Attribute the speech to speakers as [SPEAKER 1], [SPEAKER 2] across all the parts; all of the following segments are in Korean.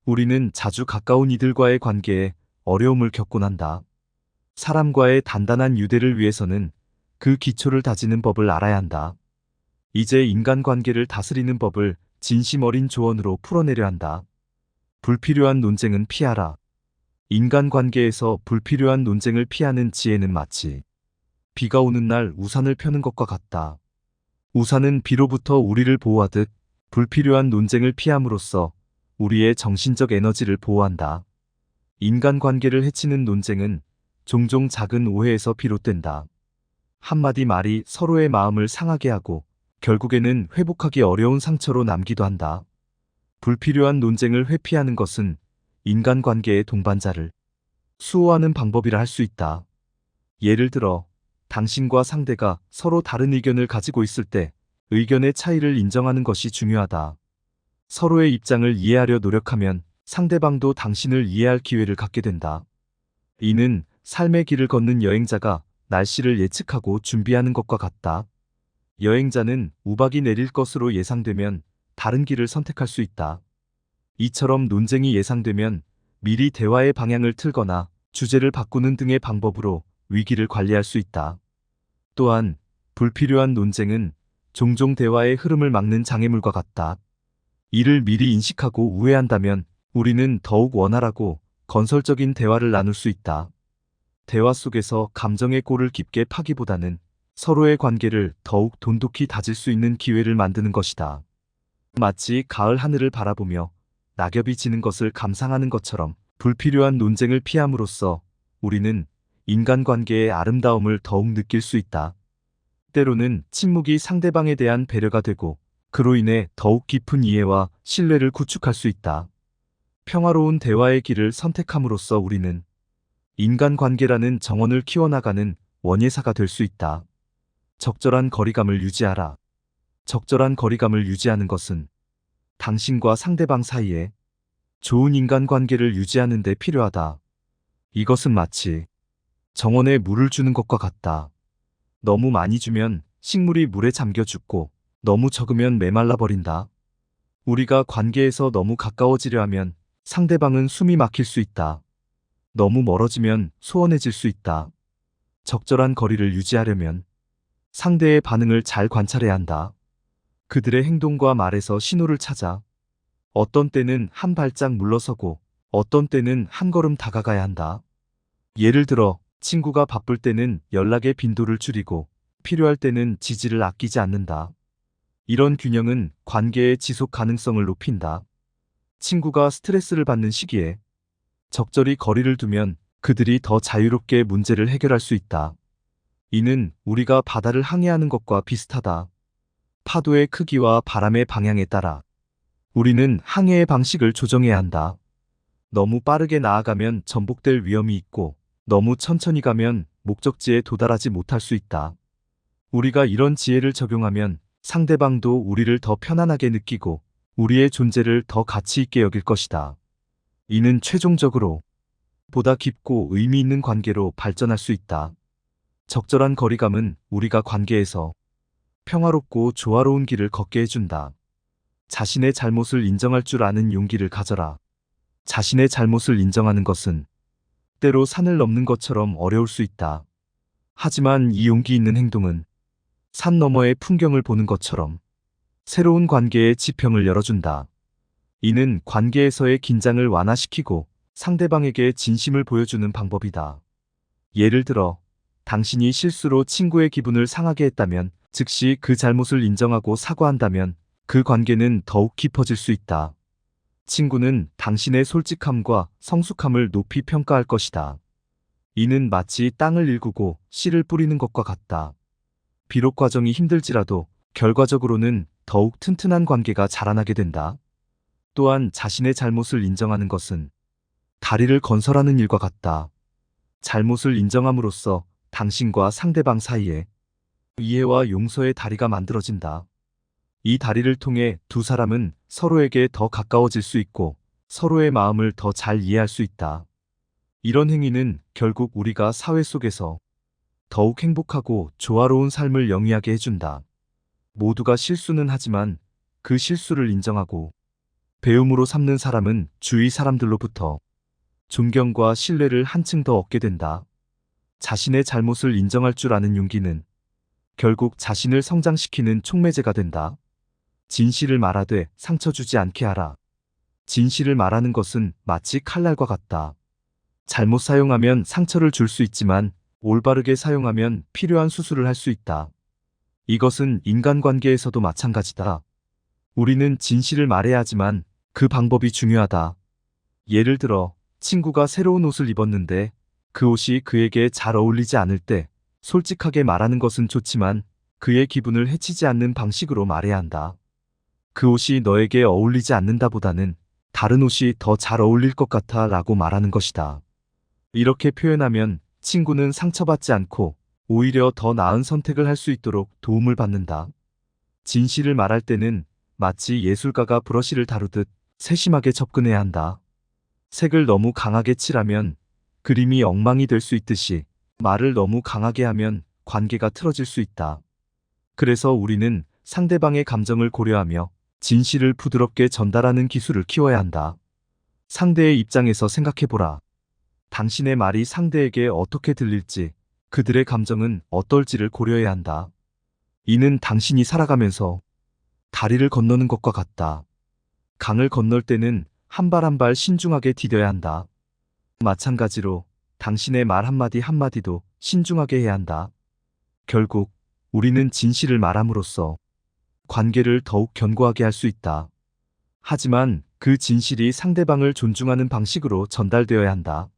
[SPEAKER 1] 우리는 자주 가까운 이들과의 관계에 어려움을 겪곤 한다. 사람과의 단단한 유대를 위해서는 그 기초를 다지는 법을 알아야 한다. 이제 인간관계를 다스리는 법을 진심 어린 조언으로 풀어내려 한다. 불필요한 논쟁은 피하라. 인간관계에서 불필요한 논쟁을 피하는 지혜는 마치 비가 오는 날 우산을 펴는 것과 같다. 우산은 비로부터 우리를 보호하듯 불필요한 논쟁을 피함으로써 우리의 정신적 에너지를 보호한다. 인간관계를 해치는 논쟁은 종종 작은 오해에서 비롯된다. 한마디 말이 서로의 마음을 상하게 하고 결국에는 회복하기 어려운 상처로 남기도 한다. 불필요한 논쟁을 회피하는 것은 인간관계의 동반자를 수호하는 방법이라 할 수 있다. 예를 들어, 당신과 상대가 서로 다른 의견을 가지고 있을 때 의견의 차이를 인정하는 것이 중요하다. 서로의 입장을 이해하려 노력하면 상대방도 당신을 이해할 기회를 갖게 된다. 이는 삶의 길을 걷는 여행자가 날씨를 예측하고 준비하는 것과 같다. 여행자는 우박이 내릴 것으로 예상되면 다른 길을 선택할 수 있다. 이처럼 논쟁이 예상되면 미리 대화의 방향을 틀거나 주제를 바꾸는 등의 방법으로 위기를 관리할 수 있다. 또한 불필요한 논쟁은 종종 대화의 흐름을 막는 장애물과 같다. 이를 미리 인식하고 우회한다면 우리는 더욱 원활하고 건설적인 대화를 나눌 수 있다. 대화 속에서 감정의 골을 깊게 파기보다는 서로의 관계를 더욱 돈독히 다질 수 있는 기회를 만드는 것이다. 마치 가을 하늘을 바라보며 낙엽이 지는 것을 감상하는 것처럼 불필요한 논쟁을 피함으로써 우리는 인간관계의 아름다움을 더욱 느낄 수 있다. 때로는 침묵이 상대방에 대한 배려가 되고 그로 인해 더욱 깊은 이해와 신뢰를 구축할 수 있다. 평화로운 대화의 길을 선택함으로써 우리는 인간관계라는 정원을 키워나가는 원예사가 될 수 있다. 적절한 거리감을 유지하라. 적절한 거리감을 유지하는 것은 당신과 상대방 사이에 좋은 인간관계를 유지하는 데 필요하다. 이것은 마치 정원에 물을 주는 것과 같다. 너무 많이 주면 식물이 물에 잠겨 죽고 너무 적으면 메말라 버린다. 우리가 관계에서 너무 가까워지려 하면 상대방은 숨이 막힐 수 있다. 너무 멀어지면 소원해질 수 있다. 적절한 거리를 유지하려면 상대의 반응을 잘 관찰해야 한다. 그들의 행동과 말에서 신호를 찾아 어떤 때는 한 발짝 물러서고 어떤 때는 한 걸음 다가가야 한다. 예를 들어 친구가 바쁠 때는 연락의 빈도를 줄이고 필요할 때는 지지를 아끼지 않는다. 이런 균형은 관계의 지속 가능성을 높인다. 친구가 스트레스를 받는 시기에 적절히 거리를 두면 그들이 더 자유롭게 문제를 해결할 수 있다. 이는 우리가 바다를 항해하는 것과 비슷하다. 파도의 크기와 바람의 방향에 따라 우리는 항해의 방식을 조정해야 한다. 너무 빠르게 나아가면 전복될 위험이 있고 너무 천천히 가면 목적지에 도달하지 못할 수 있다. 우리가 이런 지혜를 적용하면 상대방도 우리를 더 편안하게 느끼고 우리의 존재를 더 가치 있게 여길 것이다. 이는 최종적으로 보다 깊고 의미 있는 관계로 발전할 수 있다. 적절한 거리감은 우리가 관계에서 평화롭고 조화로운 길을 걷게 해준다. 자신의 잘못을 인정할 줄 아는 용기를 가져라. 자신의 잘못을 인정하는 것은 때로 산을 넘는 것처럼 어려울 수 있다. 하지만 이 용기 있는 행동은 산 너머의 풍경을 보는 것처럼 새로운 관계의 지평을 열어준다. 이는 관계에서의 긴장을 완화시키고 상대방에게 진심을 보여주는 방법이다. 예를 들어, 당신이 실수로 친구의 기분을 상하게 했다면, 즉시 그 잘못을 인정하고 사과한다면 그 관계는 더욱 깊어질 수 있다. 친구는 당신의 솔직함과 성숙함을 높이 평가할 것이다. 이는 마치 땅을 일구고 씨를 뿌리는 것과 같다. 비록 과정이 힘들지라도 결과적으로는 더욱 튼튼한 관계가 자라나게 된다. 또한 자신의 잘못을 인정하는 것은 다리를 건설하는 일과 같다. 잘못을 인정함으로써 당신과 상대방 사이에 이해와 용서의 다리가 만들어진다. 이 다리를 통해 두 사람은 서로에게 더 가까워질 수 있고 서로의 마음을 더 잘 이해할 수 있다. 이런 행위는 결국 우리가 사회 속에서 더욱 행복하고 조화로운 삶을 영위하게 해준다. 모두가 실수는 하지만 그 실수를 인정하고 배움으로 삼는 사람은 주위 사람들로부터 존경과 신뢰를 한층 더 얻게 된다. 자신의 잘못을 인정할 줄 아는 용기는 결국 자신을 성장시키는 촉매제가 된다. 진실을 말하되 상처 주지 않게 하라. 진실을 말하는 것은 마치 칼날과 같다. 잘못 사용하면 상처를 줄 수 있지만 올바르게 사용하면 필요한 수술을 할 수 있다. 이것은 인간관계에서도 마찬가지다. 우리는 진실을 말해야 하지만 그 방법이 중요하다. 예를 들어 친구가 새로운 옷을 입었는데 그 옷이 그에게 잘 어울리지 않을 때 솔직하게 말하는 것은 좋지만 그의 기분을 해치지 않는 방식으로 말해야 한다. 그 옷이 너에게 어울리지 않는다보다는 다른 옷이 더 잘 어울릴 것 같아 라고 말하는 것이다. 이렇게 표현하면 친구는 상처받지 않고 오히려 더 나은 선택을 할 수 있도록 도움을 받는다. 진실을 말할 때는 마치 예술가가 브러쉬를 다루듯 세심하게 접근해야 한다. 색을 너무 강하게 칠하면 그림이 엉망이 될 수 있듯이 말을 너무 강하게 하면 관계가 틀어질 수 있다. 그래서 우리는 상대방의 감정을 고려하며 진실을 부드럽게 전달하는 기술을 키워야 한다. 상대의 입장에서 생각해보라. 당신의 말이 상대에게 어떻게 들릴지, 그들의 감정은 어떨지를 고려해야 한다. 이는 당신이 살아가면서 다리를 건너는 것과 같다. 강을 건널 때는 한 발 한 발 신중하게 디뎌야 한다. 마찬가지로 당신의 말 한마디 한마디도 신중하게 해야 한다. 결국 우리는 진실을 말함으로써 관계를 더욱 견고하게 할 수 있다. 하지만 그 진실이 상대방을 존중하는 방식으로 전달되어야 한다.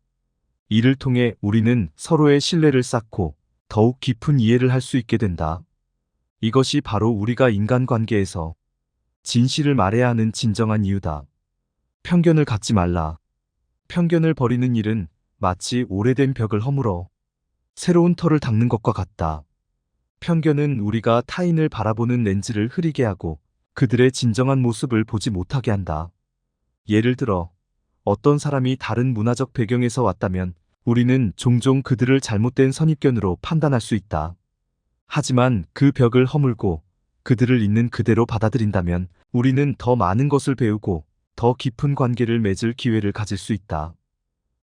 [SPEAKER 1] 이를 통해 우리는 서로의 신뢰를 쌓고 더욱 깊은 이해를 할 수 있게 된다. 이것이 바로 우리가 인간관계에서 진실을 말해야 하는 진정한 이유다. 편견을 갖지 말라. 편견을 버리는 일은 마치 오래된 벽을 허물어 새로운 터를 닦는 것과 같다. 편견은 우리가 타인을 바라보는 렌즈를 흐리게 하고 그들의 진정한 모습을 보지 못하게 한다. 예를 들어 어떤 사람이 다른 문화적 배경에서 왔다면 우리는 종종 그들을 잘못된 선입견으로 판단할 수 있다. 하지만 그 벽을 허물고 그들을 있는 그대로 받아들인다면 우리는 더 많은 것을 배우고 더 깊은 관계를 맺을 기회를 가질 수 있다.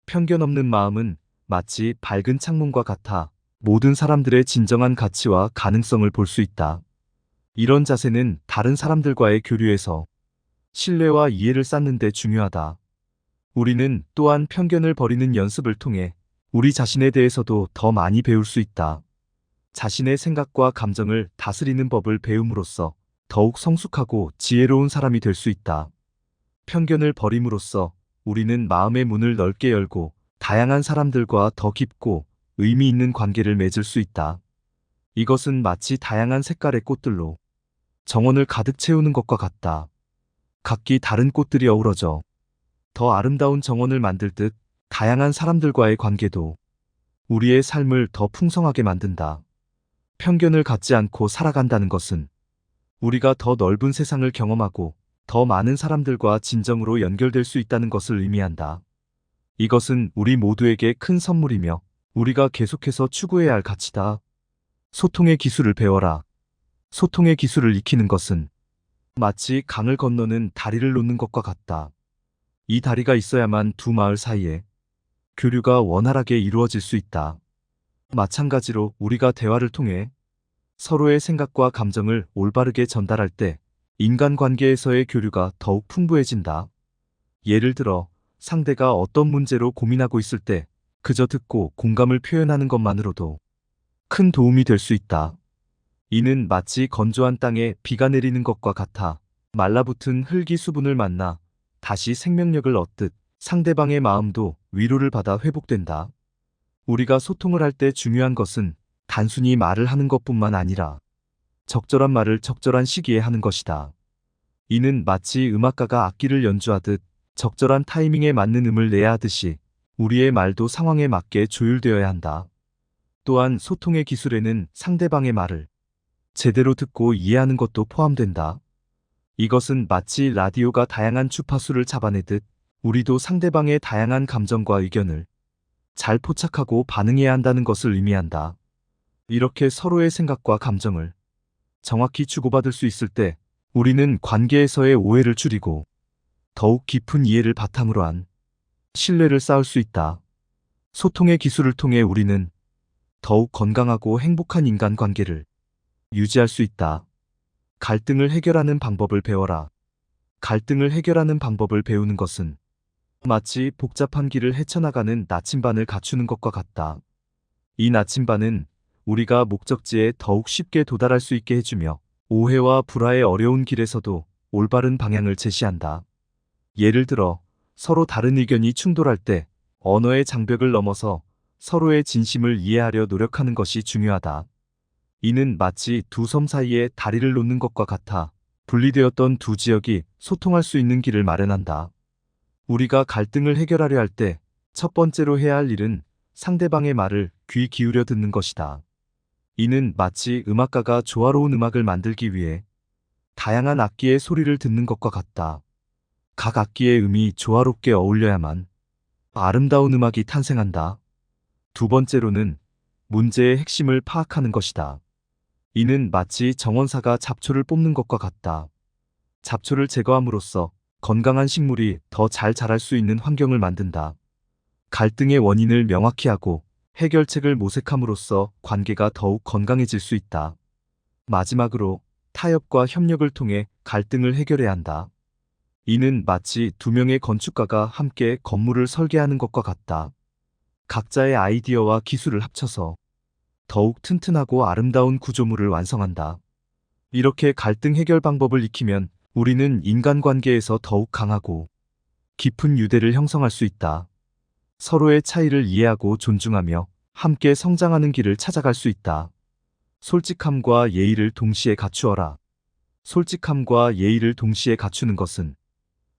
[SPEAKER 1] 편견 없는 마음은 마치 밝은 창문과 같아 모든 사람들의 진정한 가치와 가능성을 볼 수 있다. 이런 자세는 다른 사람들과의 교류에서 신뢰와 이해를 쌓는 데 중요하다. 우리는 또한 편견을 버리는 연습을 통해 우리 자신에 대해서도 더 많이 배울 수 있다. 자신의 생각과 감정을 다스리는 법을 배움으로써 더욱 성숙하고 지혜로운 사람이 될 수 있다. 편견을 버림으로써 우리는 마음의 문을 넓게 열고 다양한 사람들과 더 깊고 의미 있는 관계를 맺을 수 있다. 이것은 마치 다양한 색깔의 꽃들로 정원을 가득 채우는 것과 같다. 각기 다른 꽃들이 어우러져 더 아름다운 정원을 만들 듯 다양한 사람들과의 관계도 우리의 삶을 더 풍성하게 만든다. 편견을 갖지 않고 살아간다는 것은 우리가 더 넓은 세상을 경험하고 더 많은 사람들과 진정으로 연결될 수 있다는 것을 의미한다. 이것은 우리 모두에게 큰 선물이며 우리가 계속해서 추구해야 할 가치다. 소통의 기술을 배워라. 소통의 기술을 익히는 것은 마치 강을 건너는 다리를 놓는 것과 같다. 이 다리가 있어야만 두 마을 사이에 교류가 원활하게 이루어질 수 있다. 마찬가지로 우리가 대화를 통해 서로의 생각과 감정을 올바르게 전달할 때 인간관계에서의 교류가 더욱 풍부해진다. 예를 들어 상대가 어떤 문제로 고민하고 있을 때 그저 듣고 공감을 표현하는 것만으로도 큰 도움이 될 수 있다. 이는 마치 건조한 땅에 비가 내리는 것과 같아 말라붙은 흙이 수분을 만나 다시 생명력을 얻듯 상대방의 마음도 위로를 받아 회복된다. 우리가 소통을 할 때 중요한 것은 단순히 말을 하는 것뿐만 아니라 적절한 말을 적절한 시기에 하는 것이다. 이는 마치 음악가가 악기를 연주하듯 적절한 타이밍에 맞는 음을 내야 하듯이 우리의 말도 상황에 맞게 조율되어야 한다. 또한 소통의 기술에는 상대방의 말을 제대로 듣고 이해하는 것도 포함된다. 이것은 마치 라디오가 다양한 주파수를 잡아내듯 우리도 상대방의 다양한 감정과 의견을 잘 포착하고 반응해야 한다는 것을 의미한다. 이렇게 서로의 생각과 감정을 정확히 주고받을 수 있을 때 우리는 관계에서의 오해를 줄이고 더욱 깊은 이해를 바탕으로 한 신뢰를 쌓을 수 있다. 소통의 기술을 통해 우리는 더욱 건강하고 행복한 인간관계를 유지할 수 있다. 갈등을 해결하는 방법을 배워라. 갈등을 해결하는 방법을 배우는 것은 마치 복잡한 길을 헤쳐나가는 나침반을 갖추는 것과 같다. 이 나침반은 우리가 목적지에 더욱 쉽게 도달할 수 있게 해주며 오해와 불화의 어려운 길에서도 올바른 방향을 제시한다. 예를 들어 서로 다른 의견이 충돌할 때 언어의 장벽을 넘어서 서로의 진심을 이해하려 노력하는 것이 중요하다. 이는 마치 두 섬 사이에 다리를 놓는 것과 같아 분리되었던 두 지역이 소통할 수 있는 길을 마련한다. 우리가 갈등을 해결하려 할 때 첫 번째로 해야 할 일은 상대방의 말을 귀 기울여 듣는 것이다. 이는 마치 음악가가 조화로운 음악을 만들기 위해 다양한 악기의 소리를 듣는 것과 같다. 각 악기의 음이 조화롭게 어울려야만 아름다운 음악이 탄생한다. 두 번째로는 문제의 핵심을 파악하는 것이다. 이는 마치 정원사가 잡초를 뽑는 것과 같다. 잡초를 제거함으로써 건강한 식물이 더 잘 자랄 수 있는 환경을 만든다. 갈등의 원인을 명확히 하고 해결책을 모색함으로써 관계가 더욱 건강해질 수 있다. 마지막으로 타협과 협력을 통해 갈등을 해결해야 한다. 이는 마치 두 명의 건축가가 함께 건물을 설계하는 것과 같다. 각자의 아이디어와 기술을 합쳐서 더욱 튼튼하고 아름다운 구조물을 완성한다. 이렇게 갈등 해결 방법을 익히면 우리는 인간관계에서 더욱 강하고 깊은 유대를 형성할 수 있다. 서로의 차이를 이해하고 존중하며 함께 성장하는 길을 찾아갈 수 있다. 솔직함과 예의를 동시에 갖추어라. 솔직함과 예의를 동시에 갖추는 것은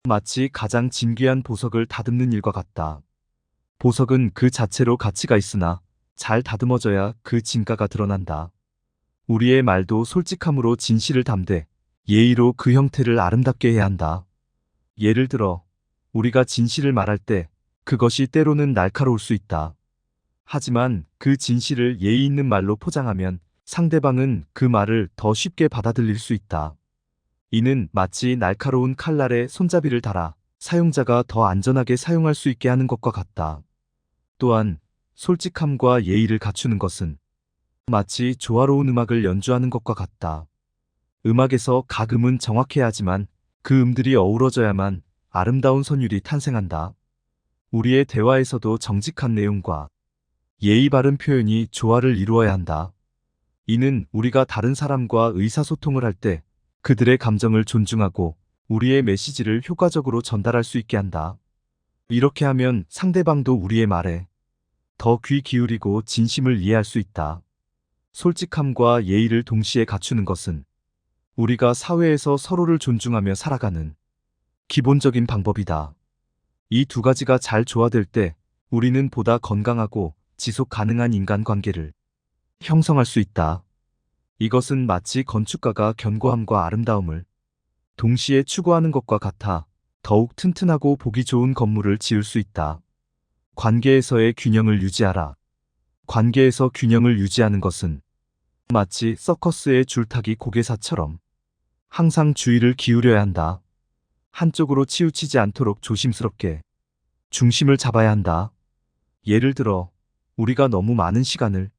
[SPEAKER 1] 마치 가장 진귀한 보석을 다듬는 일과 같다. 보석은 그 자체로 가치가 있으나 잘 다듬어져야 그 진가가 드러난다. 우리의 말도 솔직함으로 진실을 담되 예의로 그 형태를 아름답게 해야 한다. 예를 들어 우리가 진실을 말할 때 그것이 때로는 날카로울 수 있다. 하지만 그 진실을 예의 있는 말로 포장하면 상대방은 그 말을 더 쉽게 받아들일 수 있다. 이는 마치 날카로운 칼날에 손잡이를 달아 사용자가 더 안전하게 사용할 수 있게 하는 것과 같다. 또한 솔직함과 예의를 갖추는 것은 마치 조화로운 음악을 연주하는 것과 같다. 음악에서 각 음은 정확해야 하지만 그 음들이 어우러져야만 아름다운 선율이 탄생한다. 우리의 대화에서도 정직한 내용과 예의 바른 표현이 조화를 이루어야 한다. 이는 우리가 다른 사람과 의사소통을 할 때 그들의 감정을 존중하고 우리의 메시지를 효과적으로 전달할 수 있게 한다. 이렇게 하면 상대방도 우리의 말에 더 귀 기울이고 진심을 이해할 수 있다. 솔직함과 예의를 동시에 갖추는 것은 우리가 사회에서 서로를 존중하며 살아가는 기본적인 방법이다. 이 두 가지가 잘 조화될 때 우리는 보다 건강하고 지속 가능한 인간관계를 형성할 수 있다. 이것은 마치 건축가가 견고함과 아름다움을 동시에 추구하는 것과 같아 더욱 튼튼하고 보기 좋은 건물을 지을 수 있다. 관계에서의 균형을 유지하라. 관계에서 균형을 유지하는 것은 마치 서커스의 줄타기 고개사처럼 항상 주의를 기울여야 한다. 한쪽으로 치우치지 않도록 조심스럽게 중심을 잡아야 한다. 예를 들어 우리가 너무 많은 시간을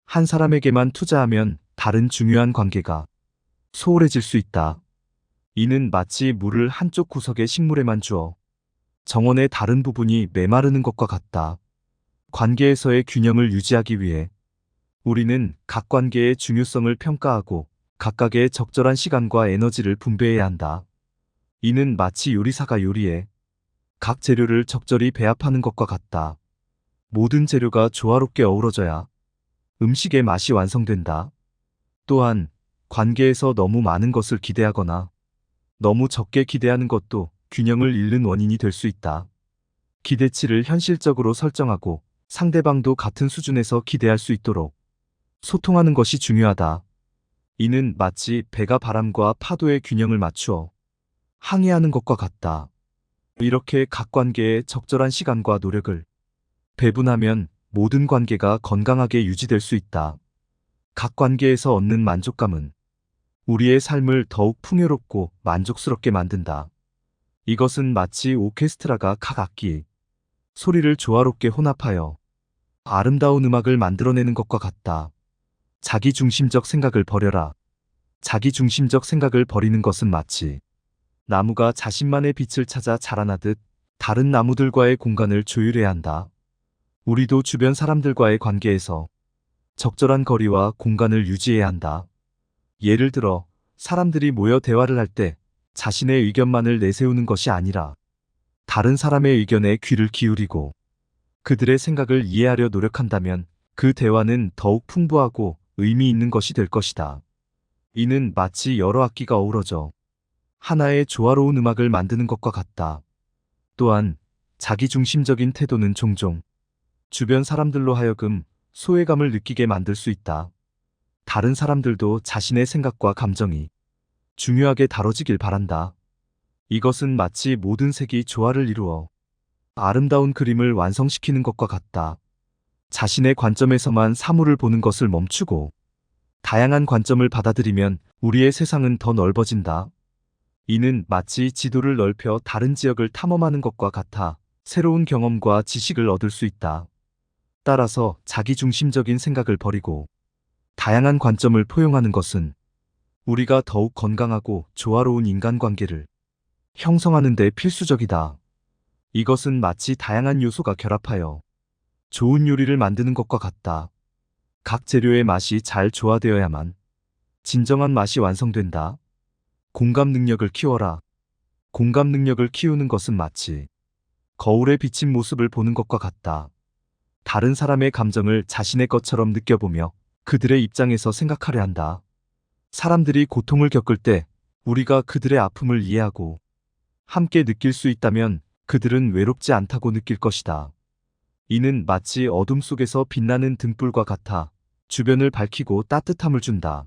[SPEAKER 1] 한 사람에게만 투자하면 다른 중요한 관계가 소홀해질 수 있다. 이는 마치 물을 한쪽 구석의 식물에만 주어 정원의 다른 부분이 메마르는 것과 같다. 관계에서의 균형을 유지하기 위해 우리는 각 관계의 중요성을 평가하고 각각의 적절한 시간과 에너지를 분배해야 한다. 이는 마치 요리사가 요리에 각 재료를 적절히 배합하는 것과 같다. 모든 재료가 조화롭게 어우러져야 음식의 맛이 완성된다. 또한 관계에서 너무 많은 것을 기대하거나 너무 적게 기대하는 것도 균형을 잃는 원인이 될 수 있다. 기대치를 현실적으로 설정하고 상대방도 같은 수준에서 기대할 수 있도록 소통하는 것이 중요하다. 이는 마치 배가 바람과 파도의 균형을 맞추어 항해하는 것과 같다. 이렇게 각 관계에 적절한 시간과 노력을 배분하면 모든 관계가 건강하게 유지될 수 있다. 각 관계에서 얻는 만족감은 우리의 삶을 더욱 풍요롭고 만족스럽게 만든다. 이것은 마치 오케스트라가 각 악기, 소리를 조화롭게 혼합하여 아름다운 음악을 만들어내는 것과 같다. 자기중심적 생각을 버려라. 자기중심적 생각을 버리는 것은 마치 나무가 자신만의 빛을 찾아 자라나듯 다른 나무들과의 공간을 조율해야 한다. 우리도 주변 사람들과의 관계에서 적절한 거리와 공간을 유지해야 한다. 예를 들어 사람들이 모여 대화를 할 때 자신의 의견만을 내세우는 것이 아니라 다른 사람의 의견에 귀를 기울이고 그들의 생각을 이해하려 노력한다면 그 대화는 더욱 풍부하고 의미 있는 것이 될 것이다. 이는 마치 여러 악기가 어우러져 하나의 조화로운 음악을 만드는 것과 같다. 또한 자기중심적인 태도는 종종 주변 사람들로 하여금 소외감을 느끼게 만들 수 있다. 다른 사람들도 자신의 생각과 감정이 중요하게 다뤄지길 바란다. 이것은 마치 모든 색이 조화를 이루어 아름다운 그림을 완성시키는 것과 같다. 자신의 관점에서만 사물을 보는 것을 멈추고 다양한 관점을 받아들이면 우리의 세상은 더 넓어진다. 이는 마치 지도를 넓혀 다른 지역을 탐험하는 것과 같아 새로운 경험과 지식을 얻을 수 있다. 따라서 자기중심적인 생각을 버리고 다양한 관점을 포용하는 것은 우리가 더욱 건강하고 조화로운 인간관계를 형성하는 데 필수적이다. 이것은 마치 다양한 요소가 결합하여 좋은 요리를 만드는 것과 같다. 각 재료의 맛이 잘 조화되어야만 진정한 맛이 완성된다. 공감 능력을 키워라. 공감 능력을 키우는 것은 마치 거울에 비친 모습을 보는 것과 같다. 다른 사람의 감정을 자신의 것처럼 느껴보며 그들의 입장에서 생각하려 한다. 사람들이 고통을 겪을 때 우리가 그들의 아픔을 이해하고 함께 느낄 수 있다면 그들은 외롭지 않다고 느낄 것이다. 이는 마치 어둠 속에서 빛나는 등불과 같아 주변을 밝히고 따뜻함을 준다.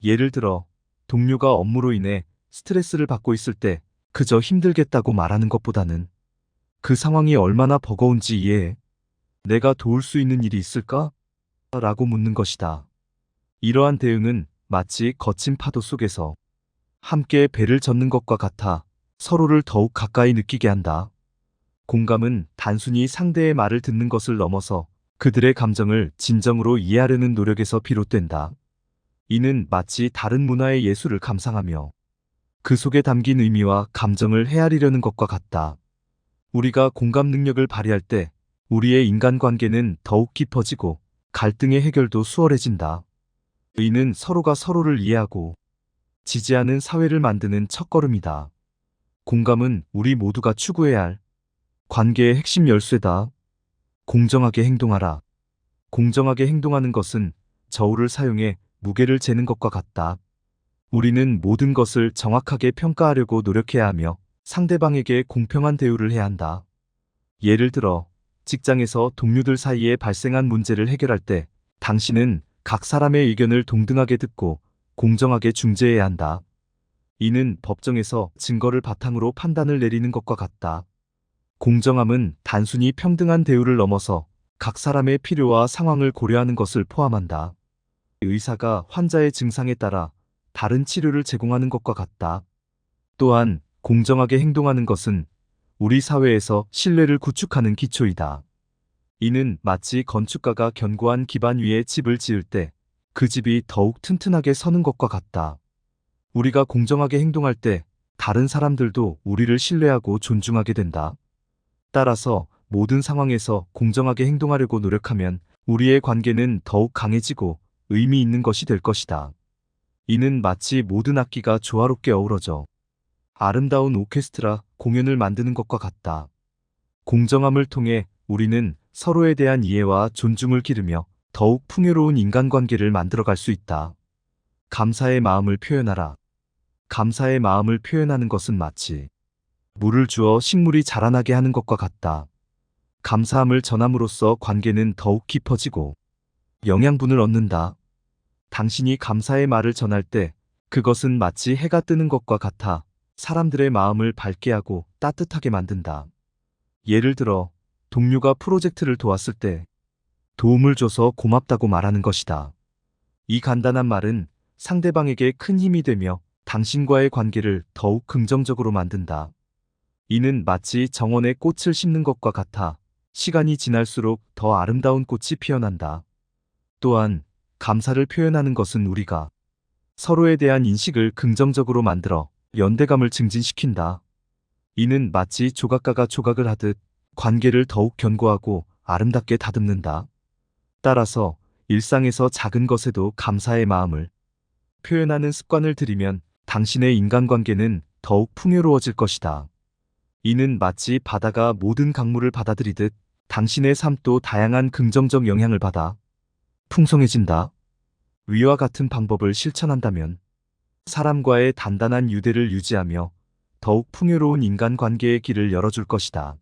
[SPEAKER 1] 예를 들어 동료가 업무로 인해 스트레스를 받고 있을 때 그저 힘들겠다고 말하는 것보다는 그 상황이 얼마나 버거운지 이해해. 내가 도울 수 있는 일이 있을까? 라고 묻는 것이다. 이러한 대응은 마치 거친 파도 속에서 함께 배를 젓는 것과 같아 서로를 더욱 가까이 느끼게 한다. 공감은 단순히 상대의 말을 듣는 것을 넘어서 그들의 감정을 진정으로 이해하려는 노력에서 비롯된다. 이는 마치 다른 문화의 예술을 감상하며 그 속에 담긴 의미와 감정을 헤아리려는 것과 같다. 우리가 공감 능력을 발휘할 때 우리의 인간관계는 더욱 깊어지고 갈등의 해결도 수월해진다. 이는 서로가 서로를 이해하고 지지하는 사회를 만드는 첫걸음이다. 공감은 우리 모두가 추구해야 할 관계의 핵심 열쇠다. 공정하게 행동하라. 공정하게 행동하는 것은 저울을 사용해 무게를 재는 것과 같다. 우리는 모든 것을 정확하게 평가하려고 노력해야 하며 상대방에게 공평한 대우를 해야 한다. 예를 들어 직장에서 동료들 사이에 발생한 문제를 해결할 때 당신은 각 사람의 의견을 동등하게 듣고 공정하게 중재해야 한다. 이는 법정에서 증거를 바탕으로 판단을 내리는 것과 같다. 공정함은 단순히 평등한 대우를 넘어서 각 사람의 필요와 상황을 고려하는 것을 포함한다. 의사가 환자의 증상에 따라 다른 치료를 제공하는 것과 같다. 또한 공정하게 행동하는 것은 우리 사회에서 신뢰를 구축하는 기초이다. 이는 마치 건축가가 견고한 기반 위에 집을 지을 때 그 집이 더욱 튼튼하게 서는 것과 같다. 우리가 공정하게 행동할 때 다른 사람들도 우리를 신뢰하고 존중하게 된다. 따라서 모든 상황에서 공정하게 행동하려고 노력하면 우리의 관계는 더욱 강해지고 의미 있는 것이 될 것이다. 이는 마치 모든 악기가 조화롭게 어우러져 아름다운 오케스트라 공연을 만드는 것과 같다. 공정함을 통해 우리는 서로에 대한 이해와 존중을 기르며 더욱 풍요로운 인간관계를 만들어갈 수 있다. 감사의 마음을 표현하라. 감사의 마음을 표현하는 것은 마치 물을 주어 식물이 자라나게 하는 것과 같다. 감사함을 전함으로써 관계는 더욱 깊어지고 영양분을 얻는다. 당신이 감사의 말을 전할 때 그것은 마치 해가 뜨는 것과 같아 사람들의 마음을 밝게 하고 따뜻하게 만든다. 예를 들어 동료가 프로젝트를 도왔을 때 도움을 줘서 고맙다고 말하는 것이다. 이 간단한 말은 상대방에게 큰 힘이 되며 당신과의 관계를 더욱 긍정적으로 만든다. 이는 마치 정원에 꽃을 심는 것과 같아 시간이 지날수록 더 아름다운 꽃이 피어난다. 또한 감사를 표현하는 것은 우리가 서로에 대한 인식을 긍정적으로 만들어 연대감을 증진시킨다. 이는 마치 조각가가 조각을 하듯 관계를 더욱 견고하고 아름답게 다듬는다. 따라서 일상에서 작은 것에도 감사의 마음을 표현하는 습관을 들이면 당신의 인간관계는 더욱 풍요로워질 것이다. 이는 마치 바다가 모든 강물을 받아들이듯 당신의 삶도 다양한 긍정적 영향을 받아 풍성해진다. 위와 같은 방법을 실천한다면 사람과의 단단한 유대를 유지하며 더욱 풍요로운 인간관계의 길을 열어줄 것이다.